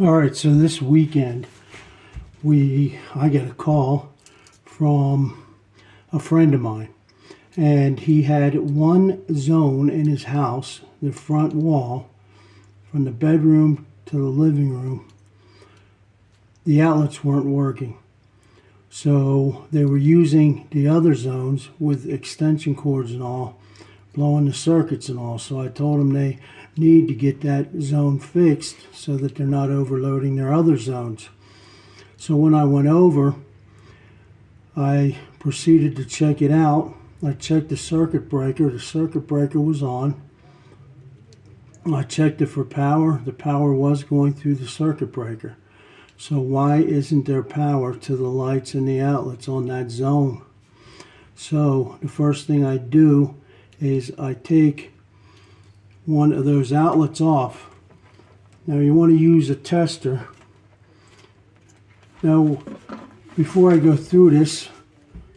All right, so this weekend I get a call from a friend of mine, and he had one zone in his house, the front wall, from the bedroom to the living room. The outlets weren't working, so they were using the other zones with extension cords and all, blowing the circuits and all. So I told them they need to get that zone fixed so that they're not overloading their other zones. So when I went over, I proceeded to check it out. I checked the circuit breaker. The circuit breaker was on. I checked it for power. The power was going through the circuit breaker. So why isn't there power to the lights and the outlets on that zone? So the first thing I do is I take one of those outlets off. Now you want to use a tester. Now before I go through this,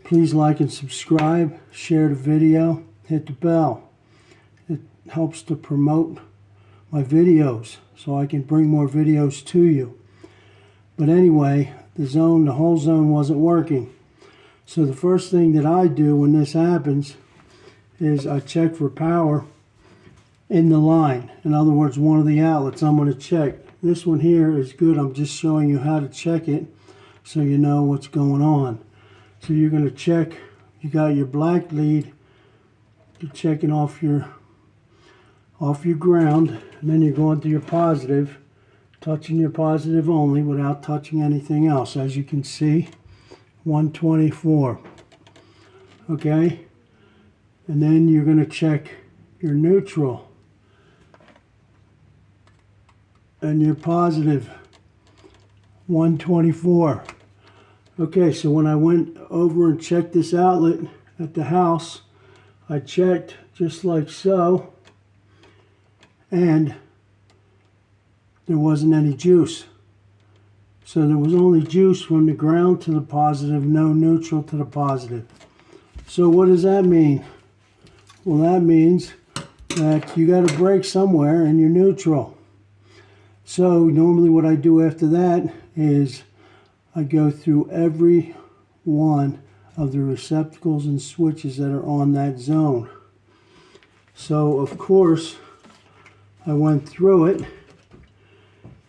please like and subscribe, share the video, hit the bell. It helps to promote my videos so I can bring more videos to you. But anyway, the whole zone wasn't working. So the first thing that I do when this happens is I check for power in the line. In other words, one of the outlets I'm going to check. This one here is good. I'm just showing you how to check it so you know what's going on. So you're going to check, you got your black lead, you're checking off your ground, and then you're going to your positive, touching your positive only without touching anything else. As you can see, 124. Okay? And then you're going to check your neutral and your positive, 124. Okay, so when I went over and checked this outlet at the house, I checked just like so, and there wasn't any juice. So there was only juice from the ground to the positive, no neutral to the positive. So what does that mean? Well, that means that you got to break somewhere in your neutral. So normally what I do after that is I go through every one of the receptacles and switches that are on that zone. So of course I went through it,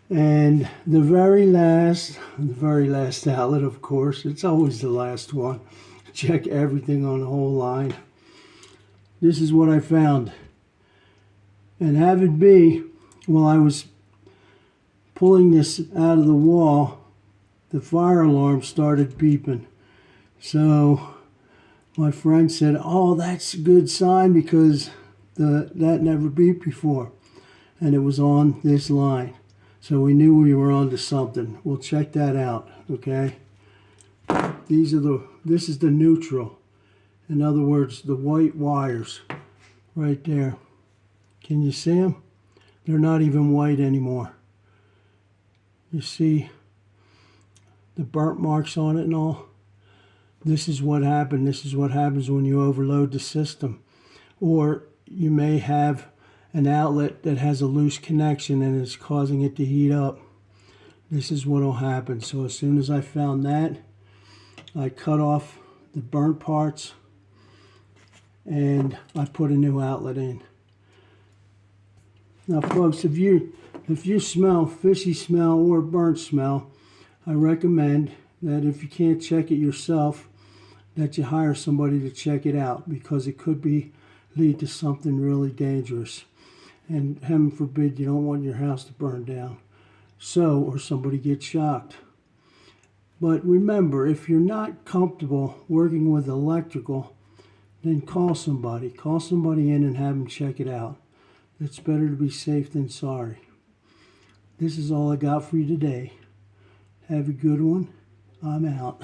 and the very last outlet, of course, it's always the last one. Check everything on the whole line. This is what I found. And have it be, while I was pulling this out of the wall, the fire alarm started beeping. So my friend said, oh, that's a good sign because that never beeped before. And it was on this line. So we knew we were onto something. We'll check that out, okay? This is the neutral. In other words, the white wires right there. Can you see them? They're not even white anymore. You see the burnt marks on it and all? This is what happened. This is what happens when you overload the system. Or you may have an outlet that has a loose connection and it's causing it to heat up. This is what will happen. So as soon as I found that, I cut off the burnt parts and I put a new outlet in. Now folks, if you smell fishy smell or burnt smell, I recommend that if you can't check it yourself, that you hire somebody to check it out, because it could lead to something really dangerous. And heaven forbid, you don't want your house to burn down. So, or somebody gets shocked. But remember, if you're not comfortable working with electrical, then call somebody. Call somebody in and have them check it out. It's better to be safe than sorry. This is all I got for you today. Have a good one. I'm out.